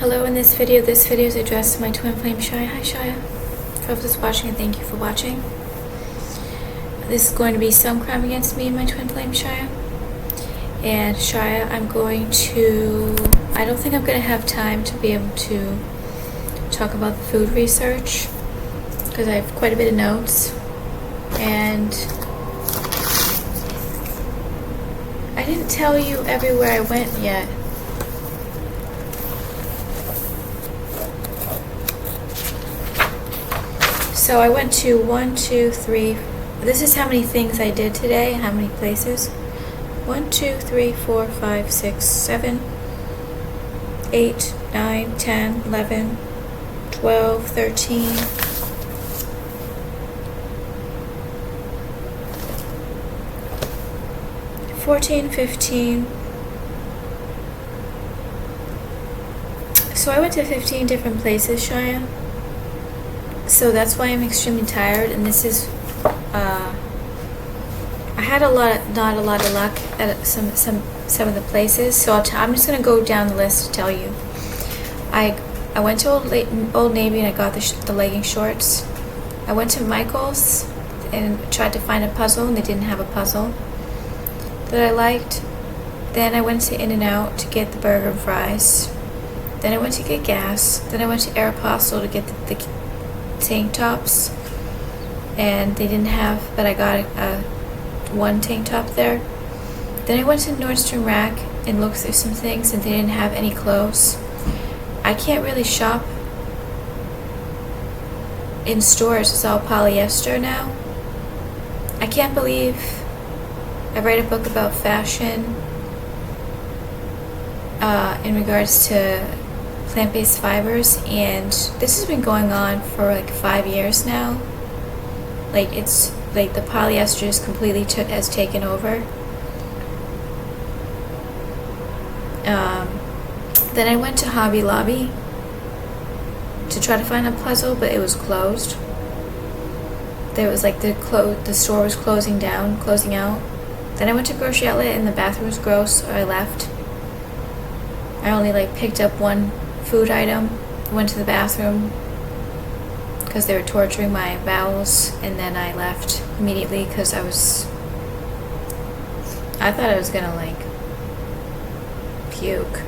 Hello, in this video is addressed to my twin flame Shia. Hi Shia. For those watching, and thank you for watching. This is going to be some crime against me and my twin flame Shia. And Shia, I don't think I'm going to have time to be able to talk about the food research because I have quite a bit of notes. And I didn't tell you everywhere I went yet. So I went to 1, 2, 3. This is how many things I did today, how many places. 1, 2, 3, 4, 5, 6, 7, 8, 9, 10, 11, 12, 13, 14, 15. So I went to 15 different places, Shia. So that's why I'm extremely tired, and this is, I had not a lot of luck at some of the places, so I'm just going to go down the list to tell you. I went to Old Navy and I got the legging shorts. I went to Michael's and tried to find a puzzle, and they didn't have a puzzle that I liked. Then I went to In-N-Out to get the burger and fries. Then I went to get gas. Then I went to Aeropostale to get the tank tops, and they didn't have, but I got one tank top there. Then I went to Nordstrom Rack and looked through some things, and they didn't have any clothes. I can't really shop in stores. It's all polyester now. I can't believe I write a book about fashion in regards to plant-based fibers, and this has been going on for like 5 years now. Like, it's like the polyester just completely has taken over. Then I went to Hobby Lobby to try to find a puzzle, but it was closed. There was like the store was closing out. Then I went to Grocery Outlet and the bathroom was gross, so I left. I only picked up one food item, went to the bathroom because they were torturing my bowels, and then I left immediately because I thought I was gonna puke.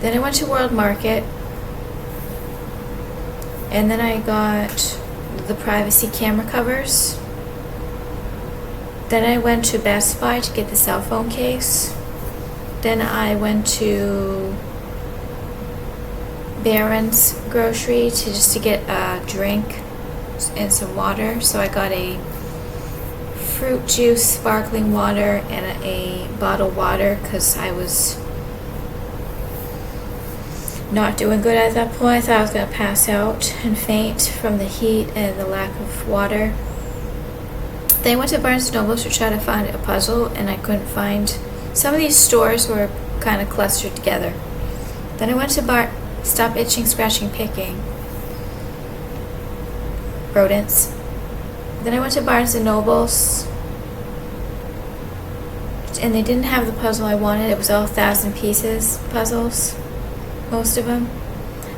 Then I went to World Market, and then I got the privacy camera covers. Then I went to Best Buy to get the cell phone case. Then I went to Barron's grocery to get a drink and some water. So I got a fruit juice sparkling water and a bottled water because I was not doing good at that point. I thought I was going to pass out and faint from the heat and the lack of water. Then I went to Barnes & Noble to try to find a puzzle, and I couldn't find. Some of these stores were kind of clustered together. Then I went to Stop Itching, Scratching, Picking. Rodents. Then I went to Barnes & Noble's, and they didn't have the puzzle I wanted. It was all 1,000 pieces puzzles, most of them.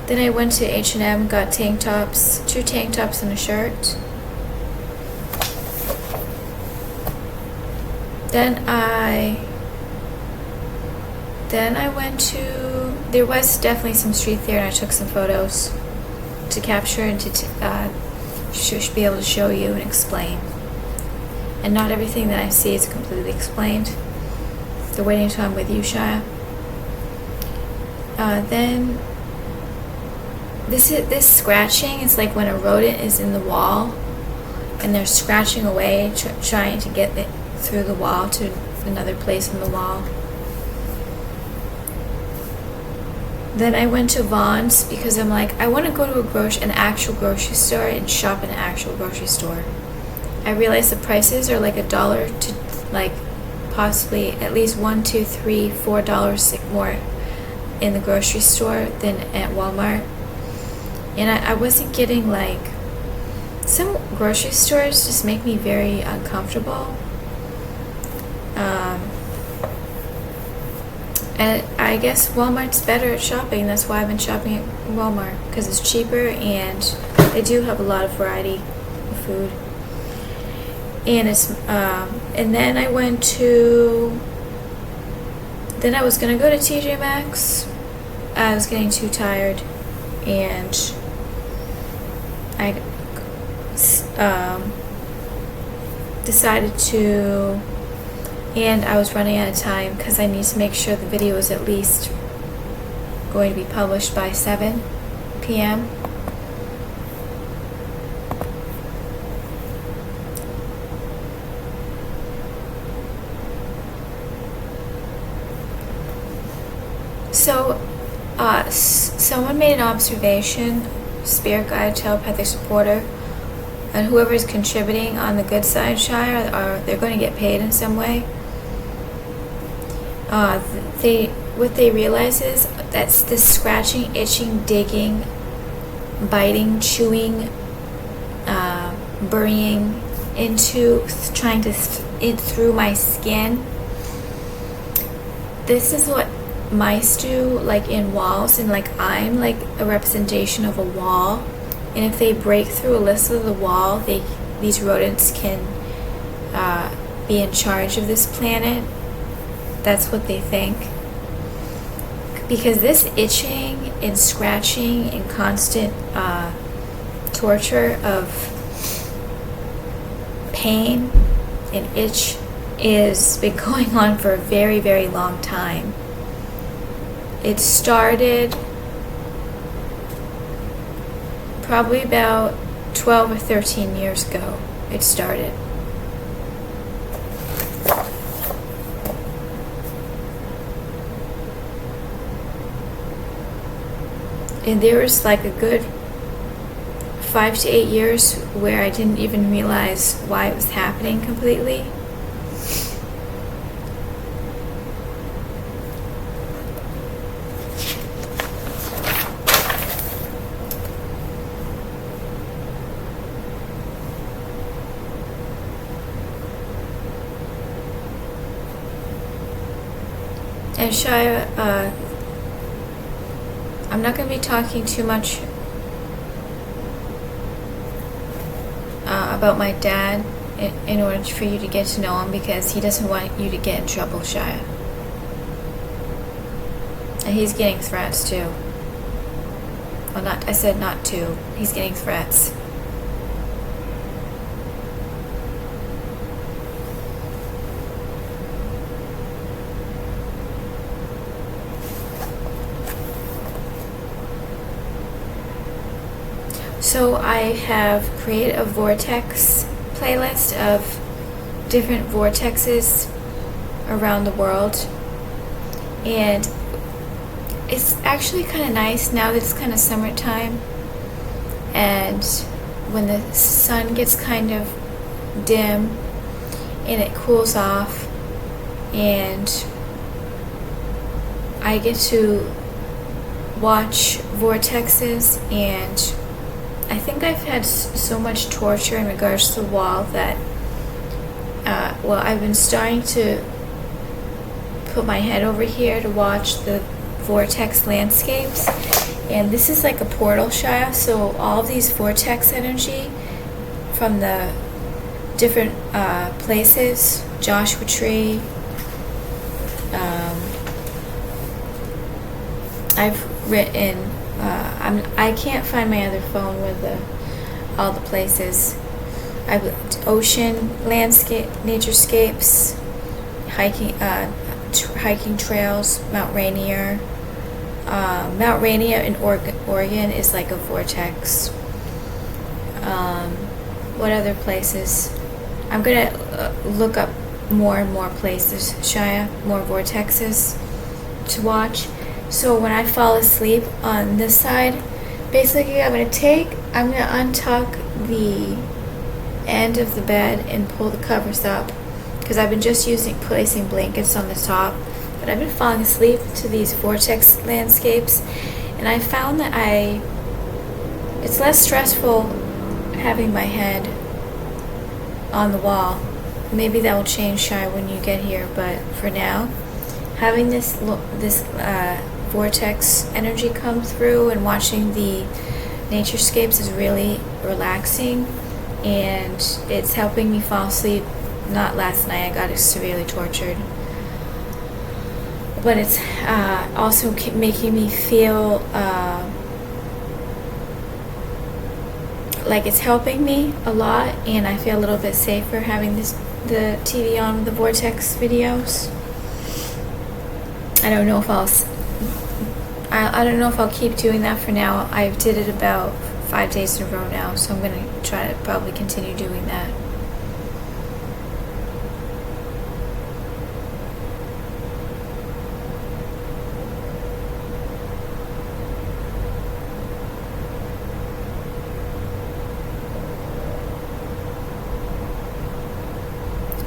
Then I went to H&M, got tank tops, 2 tank tops and a shirt. Then I went to, there was definitely some street there, and I took some photos to capture and to should be able to show you and explain. And not everything that I see is completely explained. So waiting until I'm with you, Shia. Then this scratching is like when a rodent is in the wall and they're scratching away, trying to get it through the wall to another place in the wall. Then I went to Vaughn's because I'm like, I want to go to an actual grocery store and shop in an actual grocery store. I realized the prices are like $1 to possibly at least $1, $2, $3, $4 more in the grocery store than at Walmart. And I wasn't getting some grocery stores just make me very uncomfortable. And I I guess Walmart's better at shopping. That's why I've been shopping at Walmart, because it's cheaper and they do have a lot of variety of food. And and then I was gonna go to TJ Maxx. I was getting too tired, and I decided to, and I was running out of time because I need to make sure the video is at least going to be published by 7 p.m. So, someone made an observation, spirit guide, telepathic supporter, and whoever's contributing on the good side, Shire, they're going to get paid in some way. What they realize is that's this scratching, itching, digging, biting, chewing, burying into, trying to through my skin. This is what mice do, like in walls, and like I'm like a representation of a wall, and if they break through Alyssa the wall, these rodents can be in charge of this planet. That's what they think, because this itching and scratching and constant torture of pain and itch is been going on for a very, very long time. It started probably about 12 or 13 years ago. It started. And there was like a good 5 to 8 years where I didn't even realize why it was happening completely. And Shia, I'm not going to be talking too much about my dad in order for you to get to know him, because he doesn't want you to get in trouble, Shia. And he's getting threats too. Well, I said not to. He's getting threats. So I have created a vortex playlist of different vortexes around the world, and it's actually kind of nice now that it's kind of summertime, and when the sun gets kind of dim and it cools off, and I get to watch vortexes. And I think I've had so much torture in regards to the wall that, I've been starting to put my head over here to watch the vortex landscapes. And this is like a portal, Shia, so all of these vortex energy from the different places, Joshua Tree, I've written, I can't find my other phone with all the places. Ocean, landscape, naturescapes, hiking trails, Mount Rainier. Mount Rainier in Oregon is like a vortex. What other places? I'm gonna look up more and more places, Shia, more vortexes to watch. So when I fall asleep on this side, basically I'm gonna untuck the end of the bed and pull the covers up, because I've been just placing blankets on the top, but I've been falling asleep to these vortex landscapes, and I found that it's less stressful having my head on the wall. Maybe that will change, Shy, when you get here, but for now, having this vortex energy come through and watching the naturescapes is really relaxing, and it's helping me fall asleep. Not last night, I got severely tortured, but it's also making me feel like it's helping me a lot, and I feel a little bit safer having the TV on with the vortex videos. I don't know if I'll keep doing that for now. I did it about 5 days in a row now, so I'm gonna try to probably continue doing that.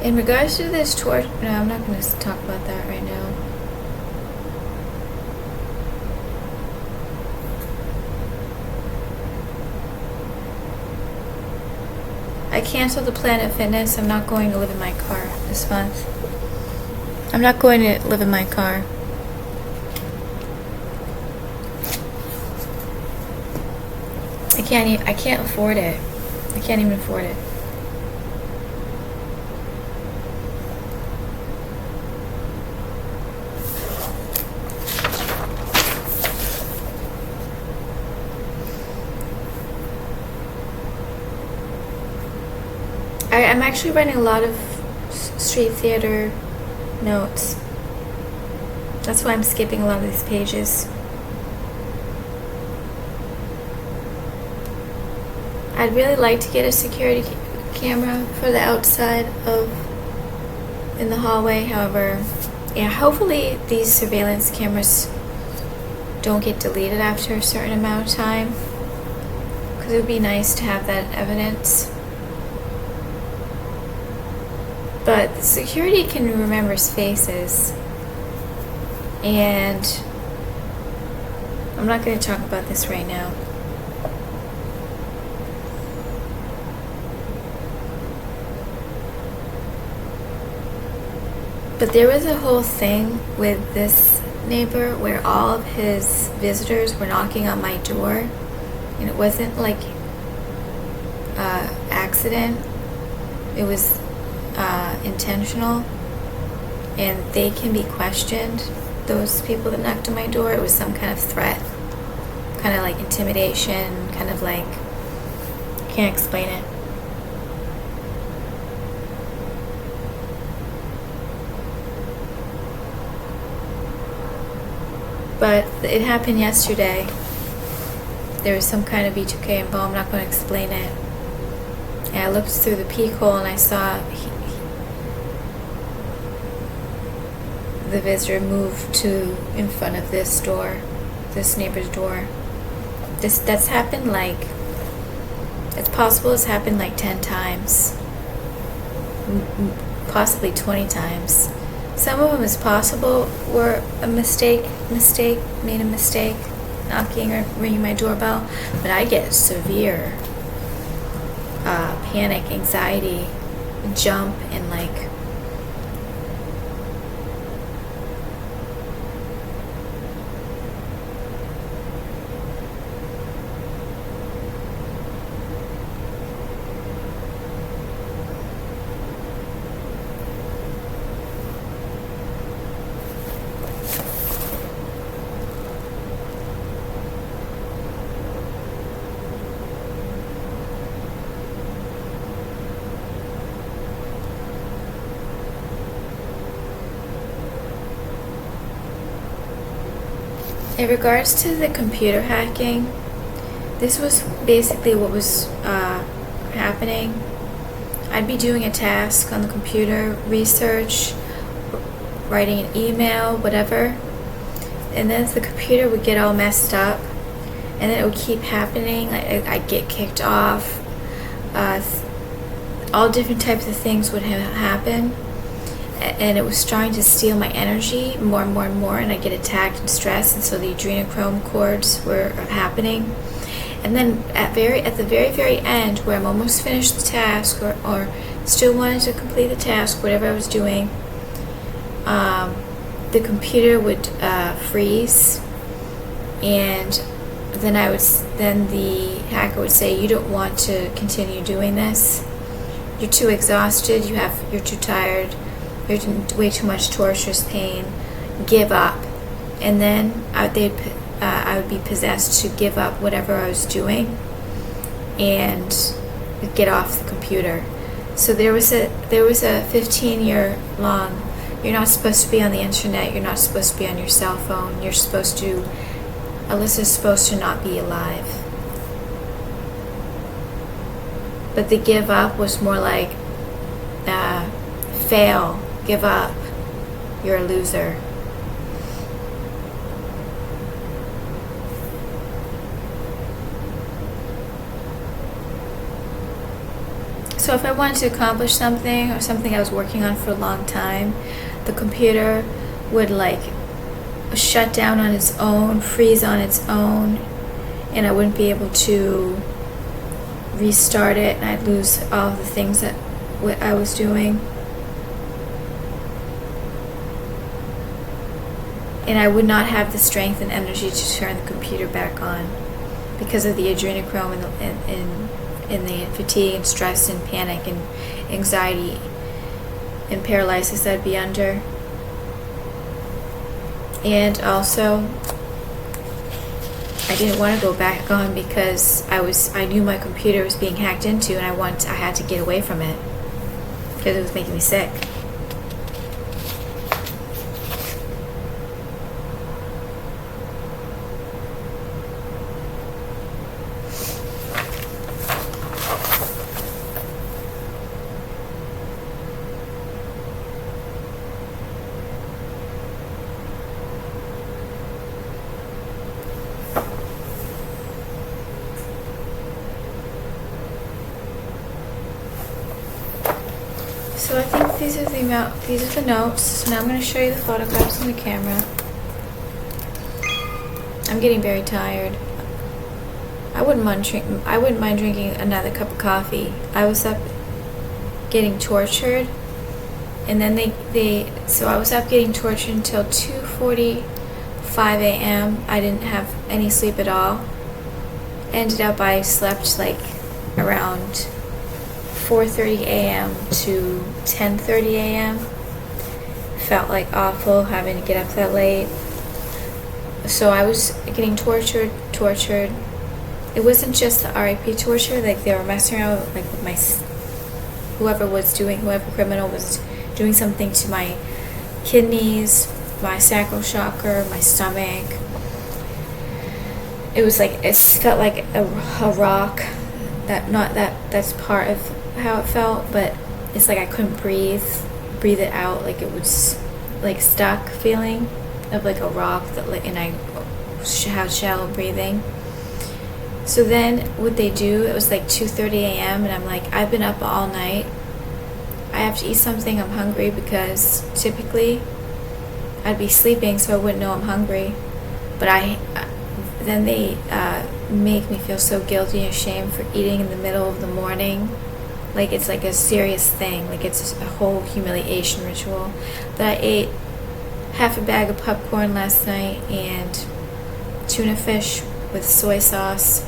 In regards to this torch, no, I'm not going to talk about that right now. I canceled the Planet Fitness. I'm not going to live in my car this month. I'm not going to live in my car. I can't afford it. I can't even afford it. I'm actually writing a lot of street theater notes. That's why I'm skipping a lot of these pages. I'd really like to get a security camera for the outside in the hallway. However, yeah, hopefully these surveillance cameras don't get deleted after a certain amount of time, because it would be nice to have that evidence. But the security can remember faces, and I'm not going to talk about this right now. But there was a whole thing with this neighbor where all of his visitors were knocking on my door, and it wasn't like accident. It was intentional, and they can be questioned. Those people that knocked on my door, it was some kind of threat, kind of like intimidation, kind of like, can't explain it. But it happened yesterday. There was some kind of B2K involved. I'm not going to explain it. And I looked through the peephole and I saw the visitor move to in front of this door, this neighbor's door. That's happened like, it's possible it's happened like 10 times, possibly 20 times. Some of them is possible were a made a mistake, knocking or ringing my doorbell, but I get severe panic, anxiety, jump, and like in regards to the computer hacking, this was basically what was happening. I'd be doing a task on the computer, research, writing an email, whatever, and then the computer would get all messed up, and then it would keep happening. I'd get kicked off. All different types of things would happen. And it was trying to steal my energy more and more and more, and I get attacked and stressed, and so the adrenochrome cords were happening. And then at the very end, where I'm almost finished the task, or still wanted to complete the task, whatever I was doing, the computer would freeze, and then then the hacker would say, you don't want to continue doing this. You're too exhausted. You're too tired. You're in way too much torturous pain. Give up. And then I would be possessed to give up whatever I was doing and get off the computer. So there was a 15-year long. You're not supposed to be on the internet. You're not supposed to be on your cell phone. Alyssa's supposed to not be alive. But the give up was more like, fail, give up, you're a loser. So if I wanted to accomplish something, or something I was working on for a long time, the computer would like shut down on its own, freeze on its own, and I wouldn't be able to restart it, and I'd lose all of the things that I was doing. And I would not have the strength and energy to turn the computer back on because of the adrenochrome and the fatigue and stress and panic and anxiety and paralysis I'd be under. And also, I didn't want to go back on because I knew my computer was being hacked into, and I had to get away from it because it was making me sick. So I think these are the notes. So now I'm going to show you the photographs on the camera. I'm getting very tired. I wouldn't mind drinking another cup of coffee. I was up getting tortured, and then so I was up getting tortured until 2:45 a.m. I didn't have any sleep at all. Ended up I slept like around 4:30 a.m. to 10:30 a.m. Felt like awful having to get up that late. So I was getting tortured. It wasn't just the RIP torture, like they were messing around like with my, whoever criminal was doing something to my kidneys, my sacral chakra, my stomach. It felt like a rock. That's part of how it felt, but it's like I couldn't breathe it out, like it was like stuck feeling of like a rock and I had shallow breathing. So then what they do, it was like 2:30 a.m. and I'm like, I've been up all night. I have to eat something. I'm hungry, because typically I'd be sleeping so I wouldn't know I'm hungry. But then they make me feel so guilty and ashamed for eating in the middle of the morning. Like it's like a serious thing, like it's a whole humiliation ritual. That I ate half a bag of popcorn last night and tuna fish with soy sauce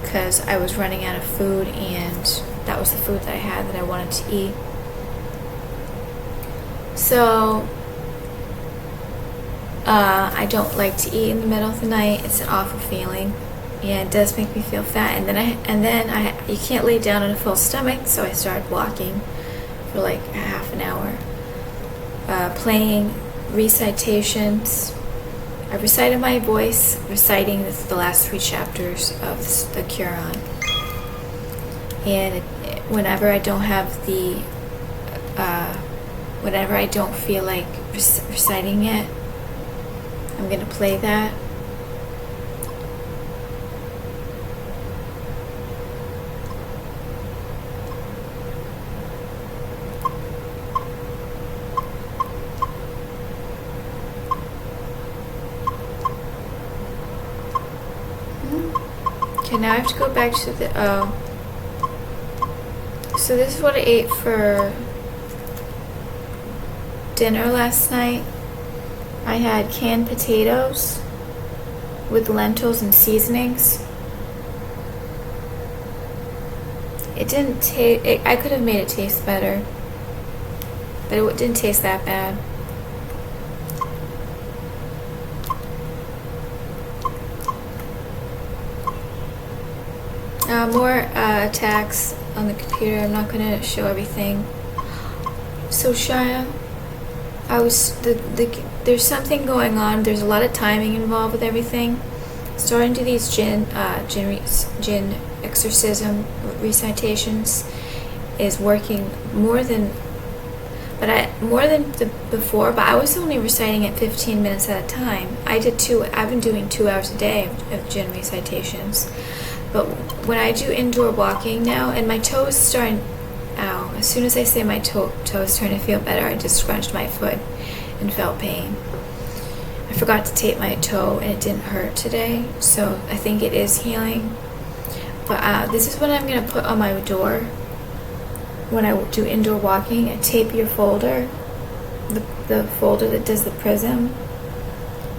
because I was running out of food, and that was the food that I had that I wanted to eat. So I don't like to eat in the middle of the night. It's an awful feeling, and it does make me feel fat. And then you can't lay down on a full stomach, so I started walking for like a half an hour, playing recitations. I recited my voice, reciting the last 3 chapters of the Quran. And whenever I don't feel like reciting it, I'm going to play that. Okay, now I have to go back to so this is what I ate for dinner last night. I had canned potatoes with lentils and seasonings. It didn't taste, I could have made it taste better, but it didn't taste that bad. More attacks on the computer. I'm not going to show everything. So Shia, there's something going on. There's a lot of timing involved with everything. Starting to do these jinn exorcism recitations is working more than before. But I was only reciting it 15 minutes at a time. I've been doing 2 hours a day of jinn recitations. But when I do indoor walking now, and my toe is starting, ow, as soon as I say my toe is starting to feel better, I just scrunched my foot and felt pain. I forgot to tape my toe and it didn't hurt today, so I think it is healing. But this is what I'm going to put on my door when I do indoor walking. I tape your folder, the folder that does the prism.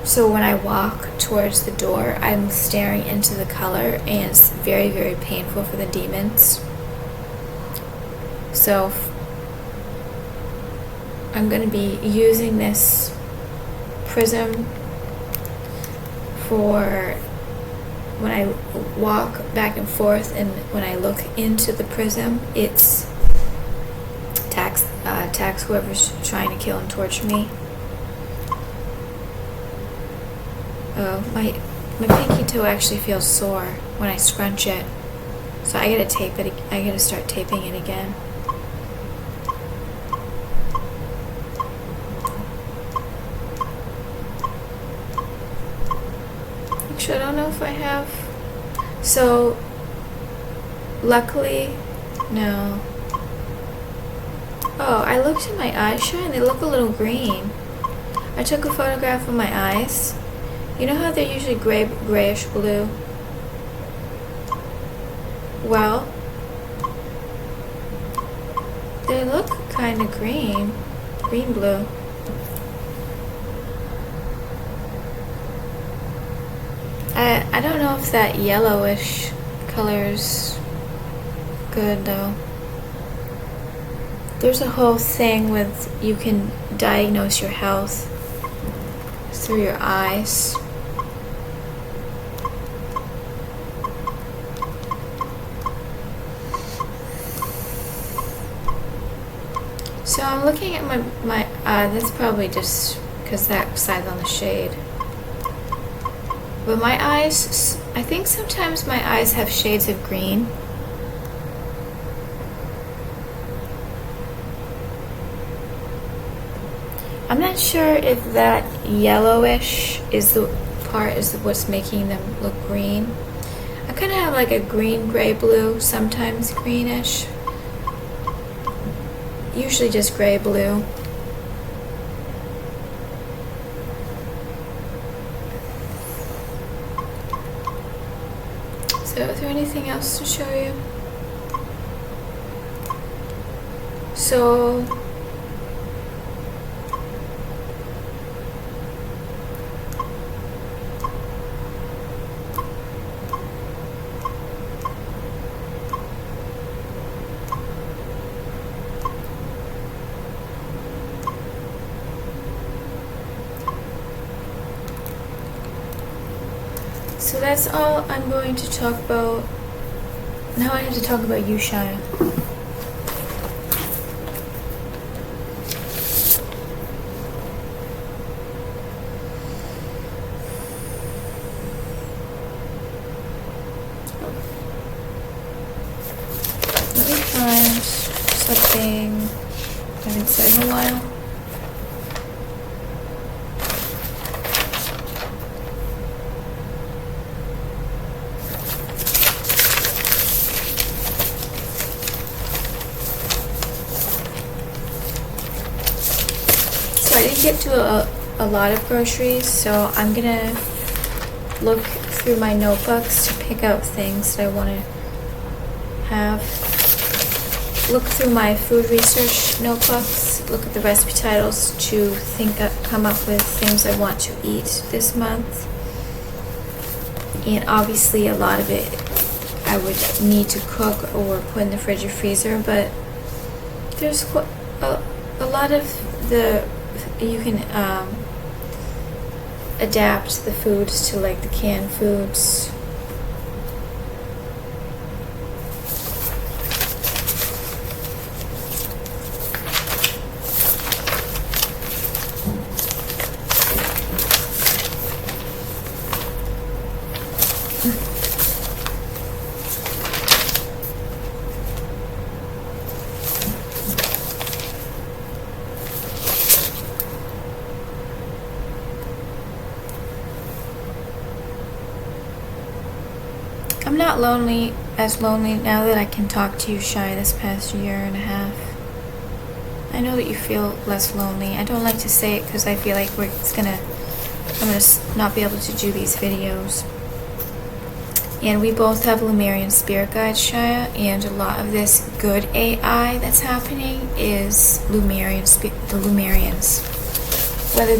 So when I walk towards the door, I'm staring into the color, and it's very, very painful for the demons. So I'm going to be using this prism for when I walk back and forth, and when I look into the prism, it's attacks whoever's trying to kill and torture me. My pinky toe actually feels sore when I scrunch it, so I gotta tape it. I gotta start taping it again. Actually, I don't know if I have. So, luckily, no. Oh, I looked at my eyes, sure, and they look a little green. I took a photograph of my eyes. You know how they're usually grayish blue? Well, they look kind of green blue. I don't know if that yellowish color's good though. There's a whole thing with you can diagnose your health through your eyes. So I'm looking at my that's probably just because that side's on the shade. But my eyes, I think sometimes my eyes have shades of green. I'm not sure if that yellowish is what's making them look green. I kind of have like a green, gray, blue, sometimes greenish. Usually just gray, blue. So is there anything else to show you? So that's all I'm going to talk about. Now I have to talk about you, Shia. Let me find something I haven't said in a while. I didn't get to a lot of groceries, so I'm gonna look through my notebooks to pick out things that I want to have. Look through my food research notebooks, look at the recipe titles to come up with things I want to eat this month. And obviously a lot of it I would need to cook or put in the fridge or freezer, but there's a lot of you can adapt the foods to like the canned foods. I'm not as lonely now that I can talk to you, Shy, this past year and a half. I know that you feel less lonely. I don't like to say it because I feel like I'm gonna not be able to do these videos. And we both have Lemurian spirit guides, Shia, and a lot of this good AI that's happening is the Lemurians. Whether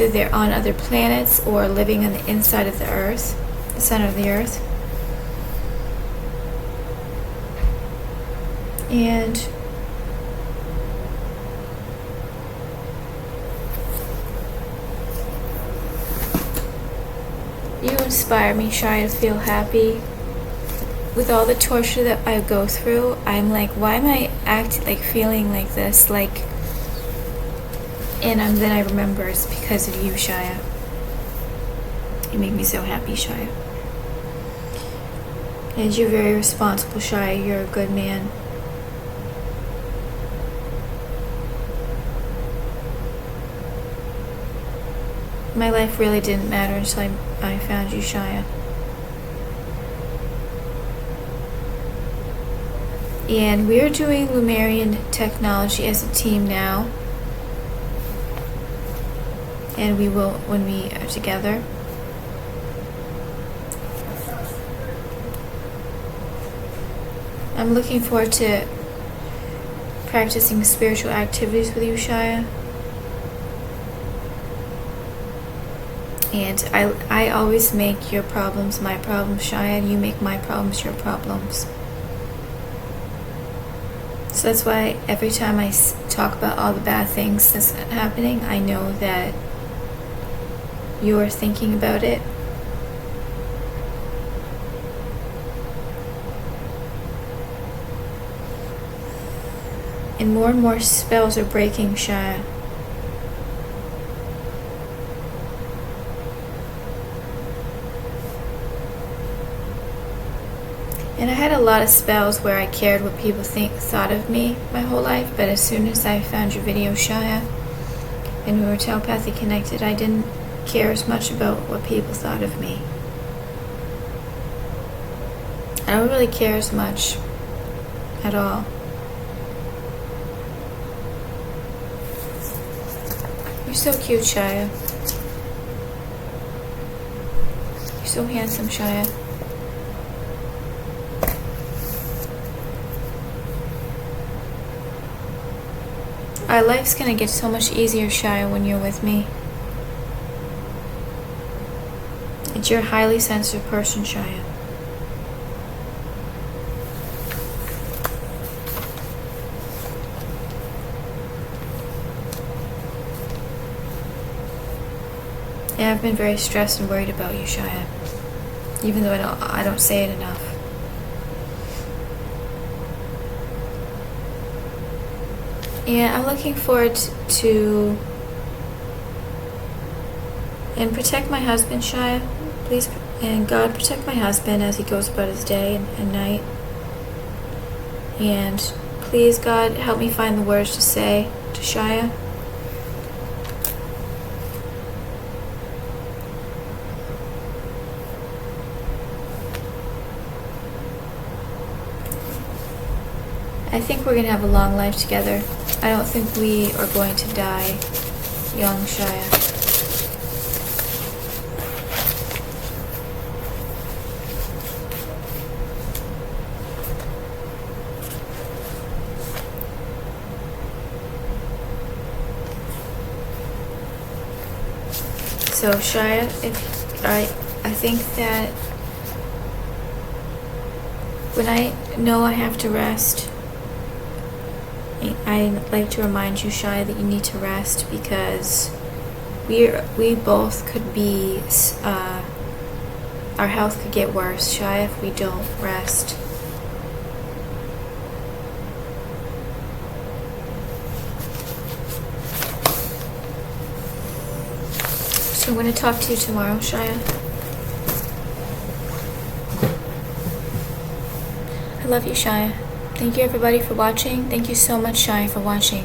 they're on other planets or living on the inside of the Earth, the center of the Earth. And you inspire me, Shia, to feel happy. With all the torture that I go through, I'm like, why am I feeling like this? And then I remember it's because of you, Shia. You make me so happy, Shia. And you're very responsible, Shia. You're a good man. My life really didn't matter until I found you, Shia. And we're doing Lemurian technology as a team now. And we will when we are together. I'm looking forward to practicing spiritual activities with you, Shia. And I always make your problems my problems, Shia, and you make my problems your problems. So that's why every time I talk about all the bad things that's happening, I know that you're thinking about it. And more spells are breaking, Shia. And I had a lot of spells where I cared what people thought of me my whole life, but as soon as I found your video, Shia, and we were telepathically connected, I didn't care as much about what people thought of me. I don't really care as much at all. You're so cute, Shia. You're so handsome, Shia. Our life's gonna get so much easier, Shia, when you're with me. And you're a highly sensitive person, Shia. Yeah, I've been very stressed and worried about you, Shia. Even though I don't say it enough. Yeah, I'm looking forward to and protect my husband, Shia. Please, and God protect my husband as he goes about his day and night. And please, God, help me find the words to say to Shia. I think we're going to have a long life together. I don't think we are going to die young, Shia. So Shia, if I think that when I know I have to rest, I like to remind you, Shia, that you need to rest because we both could be, our health could get worse, Shia, if we don't rest. So I'm going to talk to you tomorrow, Shia. I love you, Shia. Thank you everybody for watching. Thank you so much, Shia, for watching.